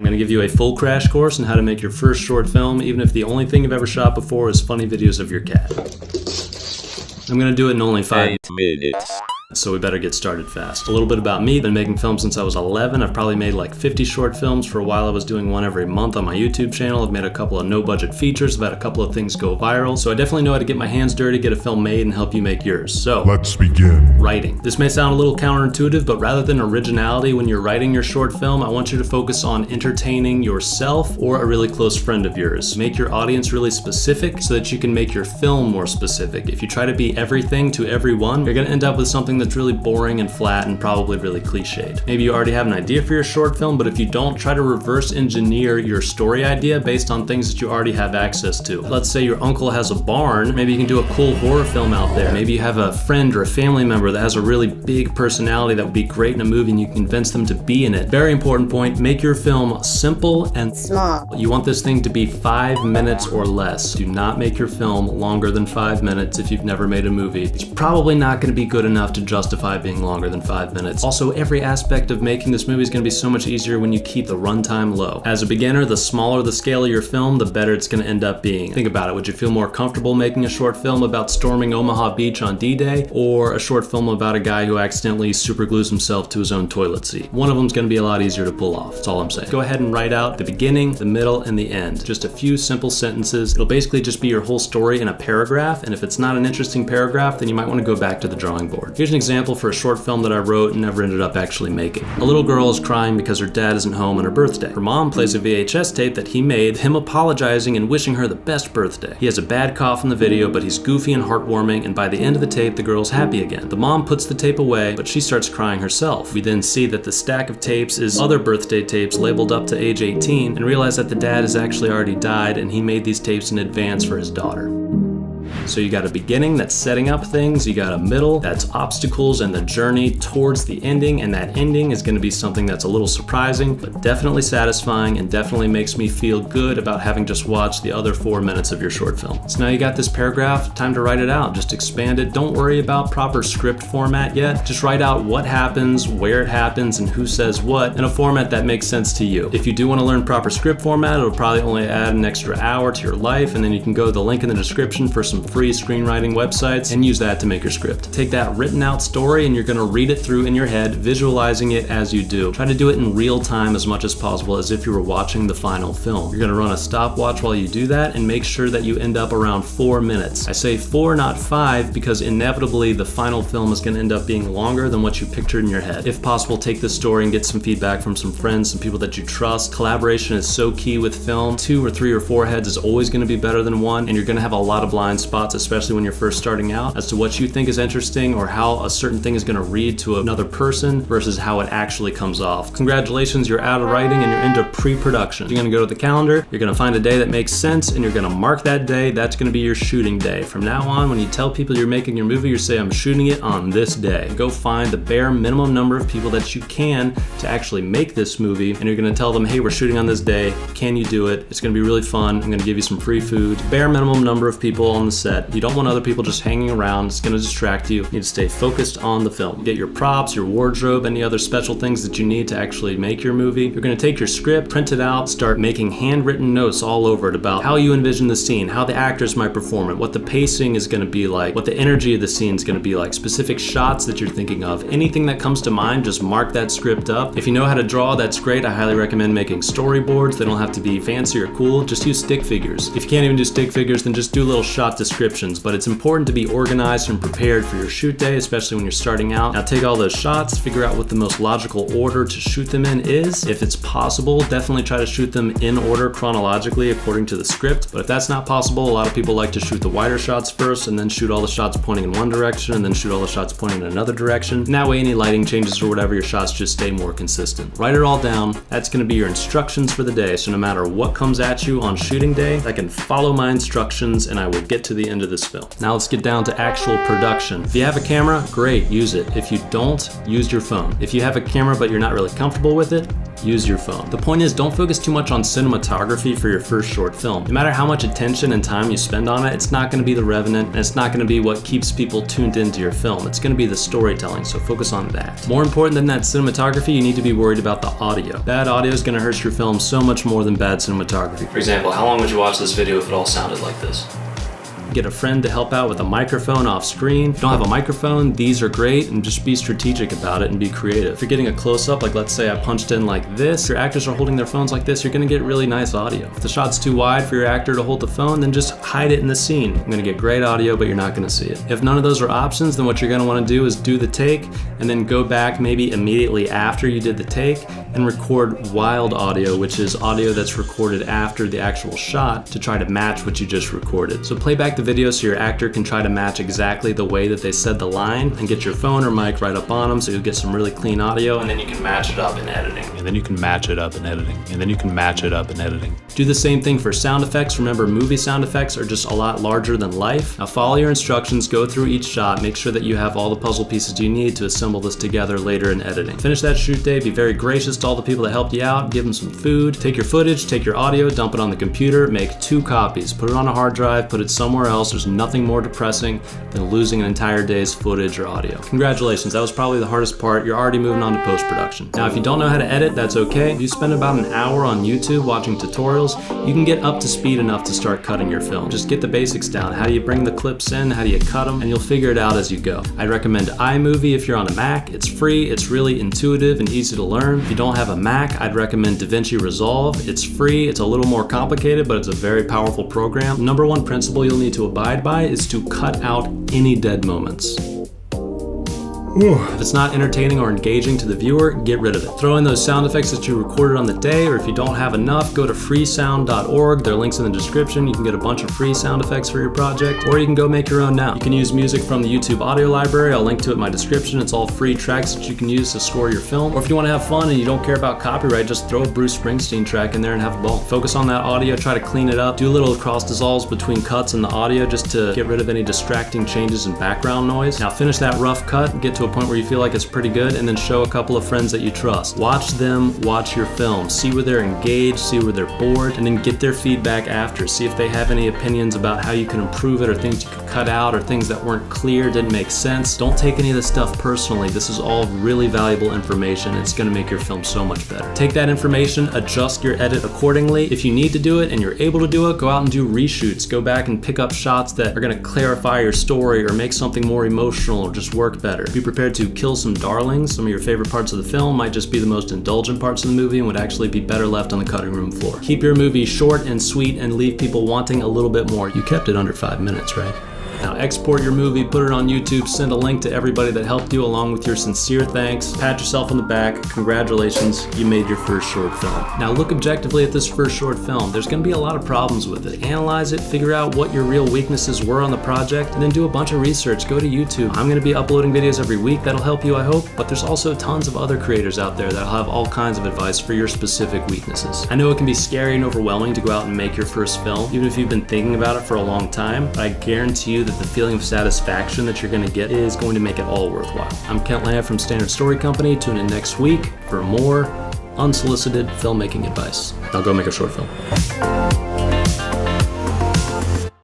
I'm gonna give you a full crash course on how to make your first short film, even if the only thing you've ever shot before is funny videos of your cat. I'm gonna do it in only 5 minutes. So we better get started fast. A little bit about me. I've been making films since I was 11. I've probably made like 50 short films. For a while I was doing one every month on my YouTube channel. I've made a couple of no-budget features. I've had a couple of things go viral. So I definitely know how to get my hands dirty, get a film made, and help you make yours. So let's begin. Writing. This may sound a little counterintuitive, but rather than originality when you're writing your short film, I want you to focus on entertaining yourself or a really close friend of yours. Make your audience really specific so that you can make your film more specific. If you try to be everything to everyone, you're gonna end up with something that's really boring and flat and probably really cliched. Maybe you already have an idea for your short film, but if you don't, try to reverse engineer your story idea based on things that you already have access to. Let's say your uncle has a barn, maybe you can do a cool horror film out there. Maybe you have a friend or a family member that has a really big personality that would be great in a movie and you can convince them to be in it. Very important point, make your film simple and small. You want this thing to be 5 minutes or less. Do not make your film longer than 5 minutes if you've never made a movie. It's probably not gonna be good enough to justify being longer than 5 minutes. Also, every aspect of making this movie is going to be so much easier when you keep the runtime low. As a beginner, the smaller the scale of your film, the better it's going to end up being. Think about it. Would you feel more comfortable making a short film about storming Omaha Beach on D-Day, or a short film about a guy who accidentally superglues himself to his own toilet seat? One of them is going to be a lot easier to pull off. That's all I'm saying. Go ahead and write out the beginning, the middle, and the end. Just a few simple sentences. It'll basically just be your whole story in a paragraph, and if it's not an interesting paragraph, then you might want to go back to the drawing board. Here's an example for a short film that I wrote and never ended up actually making. A little girl is crying because her dad isn't home on her birthday. Her mom plays a VHS tape that he made, him apologizing and wishing her the best birthday. He has a bad cough in the video, but he's goofy and heartwarming, and by the end of the tape, the girl's happy again. The mom puts the tape away, but she starts crying herself. We then see that the stack of tapes is other birthday tapes labeled up to age 18, and realize that the dad has actually already died, and he made these tapes in advance for his daughter. So you got a beginning that's setting up things, you got a middle that's obstacles and the journey towards the ending, and that ending is going to be something that's a little surprising, but definitely satisfying and definitely makes me feel good about having just watched the other 4 minutes of your short film. So now you got this paragraph, time to write it out. Just expand it. Don't worry about proper script format yet. Just write out what happens, where it happens, and who says what in a format that makes sense to you. If you do want to learn proper script format, it'll probably only add an extra hour to your life, and then you can go to the link in the description for some free screenwriting websites and use that to make your script. Take that written out story and you're going to read it through in your head, visualizing it as you do. Try to do it in real time as much as possible, as if you were watching the final film. You're going to run a stopwatch while you do that and make sure that you end up around 4 minutes. I say 4, not 5, because inevitably the final film is going to end up being longer than what you pictured in your head. If possible, take this story and get some feedback from some friends, some people that you trust. Collaboration is so key with film. 2 or 3 or 4 heads is always going to be better than 1, and you're going to have a lot of blind spots, especially when you're first starting out, as to what you think is interesting or how a certain thing is going to read to another person versus how it actually comes off. Congratulations, you're out of writing and you're into pre-production. You're going to go to the calendar, you're going to find a day that makes sense, and you're going to mark that day. That's going to be your shooting day. From now on, when you tell people you're making your movie, you say, I'm shooting it on this day. Go find the bare minimum number of people that you can to actually make this movie, and you're going to tell them, hey, we're shooting on this day. Can you do it? It's going to be really fun. I'm going to give you some free food. Bare minimum number of people on the set. You don't want other people just hanging around. It's going to distract you. You need to stay focused on the film. Get your props, your wardrobe, any other special things that you need to actually make your movie. You're going to take your script, print it out, start making handwritten notes all over it about how you envision the scene, how the actors might perform it, what the pacing is going to be like, what the energy of the scene is going to be like, specific shots that you're thinking of. Anything that comes to mind, just mark that script up. If you know how to draw, that's great. I highly recommend making storyboards. They don't have to be fancy or cool. Just use stick figures. If you can't even do stick figures, then just do little shot descriptions. But it's important to be organized and prepared for your shoot day, especially when you're starting out. Now take all those shots, figure out what the most logical order to shoot them in is. If it's possible, definitely try to shoot them in order chronologically according to the script. But if that's not possible, a lot of people like to shoot the wider shots first and then shoot all the shots pointing in one direction and then shoot all the shots pointing in another direction. And that way any lighting changes or whatever, your shots just stay more consistent. Write it all down. That's going to be your instructions for the day. So no matter what comes at you on shooting day, I can follow my instructions and I will get to the end of this film. Now let's get down to actual production. If you have a camera, great, use it. If you don't, use your phone. If you have a camera but you're not really comfortable with it, use your phone. The point is, don't focus too much on cinematography for your first short film. No matter how much attention and time you spend on it, it's not going to be The Revenant, and it's not going to be what keeps people tuned into your film. It's going to be the storytelling, so focus on that. More important than that cinematography, you need to be worried about the audio. Bad audio is going to hurt your film so much more than bad cinematography. For example, how long would you watch this video if it all sounded like this? Get a friend to help out with a microphone off screen. If you don't have a microphone, these are great, and just be strategic about it and be creative. If you're getting a close-up, like let's say I punched in like this, your actors are holding their phones like this, you're gonna get really nice audio. If the shot's too wide for your actor to hold the phone, then just hide it in the scene. You're gonna get great audio, but you're not gonna see it. If none of those are options, then what you're gonna wanna do is do the take, and then go back maybe immediately after you did the take, and record wild audio, which is audio that's recorded after the actual shot to try to match what you just recorded. So play back the video so your actor can try to match exactly the way that they said the line, and get your phone or mic right up on them so you'll get some really clean audio, and then you can match it up in editing. And then you can match it up in editing. And then you can match it up in editing. Do the same thing for sound effects. Remember, movie sound effects are just a lot larger than life. Now follow your instructions, go through each shot, make sure that you have all the puzzle pieces you need to assemble this together later in editing. Finish that shoot day, be very gracious to all the people that helped you out, give them some food, take your footage, take your audio, dump it on the computer, make 2 copies, put it on a hard drive, put it somewhere else. There's nothing more depressing than losing an entire day's footage or audio. Congratulations, that was probably the hardest part. You're already moving on to post-production. Now, if you don't know how to edit, that's okay. If you spend about an hour on YouTube watching tutorials, you can get up to speed enough to start cutting your film. Just get the basics down. How do you bring the clips in? How do you cut them? And you'll figure it out as you go. I'd recommend iMovie if you're on a Mac. It's free, it's really intuitive and easy to learn. If you don't have a Mac, I'd recommend DaVinci Resolve. It's free, it's a little more complicated, but it's a very powerful program. The number one principle you'll need to abide by is to cut out any dead moments. If it's not entertaining or engaging to the viewer, get rid of it. Throw in those sound effects that you recorded on the day, or if you don't have enough, go to freesound.org. There are links in the description. You can get a bunch of free sound effects for your project, or you can go make your own now. You can use music from the YouTube audio library. I'll link to it in my description. It's all free tracks that you can use to score your film. Or if you want to have fun and you don't care about copyright, just throw a Bruce Springsteen track in there and have a ball. Focus on that audio, try to clean it up, do a little cross dissolves between cuts in the audio just to get rid of any distracting changes in background noise. Now finish that rough cut, get to a point where you feel like it's pretty good, and then show a couple of friends that you trust. Watch them watch your film. See where they're engaged, see where they're bored, and then get their feedback after. See if they have any opinions about how you can improve it, or things you could cut out, or things that weren't clear, didn't make sense. Don't take any of this stuff personally. This is all really valuable information. It's going to make your film so much better. Take that information, adjust your edit accordingly. If you need to do it and you're able to do it, go out and do reshoots. Go back and pick up shots that are going to clarify your story or make something more emotional or just work better. Be prepared to kill some darlings. Some of your favorite parts of the film might just be the most indulgent parts of the movie and would actually be better left on the cutting room floor. Keep your movie short and sweet and leave people wanting a little bit more. You kept it under 5 minutes, right? Now export your movie, put it on YouTube, send a link to everybody that helped you along with your sincere thanks. Pat yourself on the back. Congratulations, you made your first short film. Now look objectively at this first short film. There's going to be a lot of problems with it. Analyze it, figure out what your real weaknesses were on the project, and then do a bunch of research. Go to YouTube. I'm going to be uploading videos every week. That'll help you, I hope. But there's also tons of other creators out there that'll have all kinds of advice for your specific weaknesses. I know it can be scary and overwhelming to go out and make your first film, even if you've been thinking about it for a long time, but I guarantee you that the feeling of satisfaction that you're going to get is going to make it all worthwhile. I'm Kent Lamb from Standard Story Company. Tune in next week for more unsolicited filmmaking advice. Now go make a short film.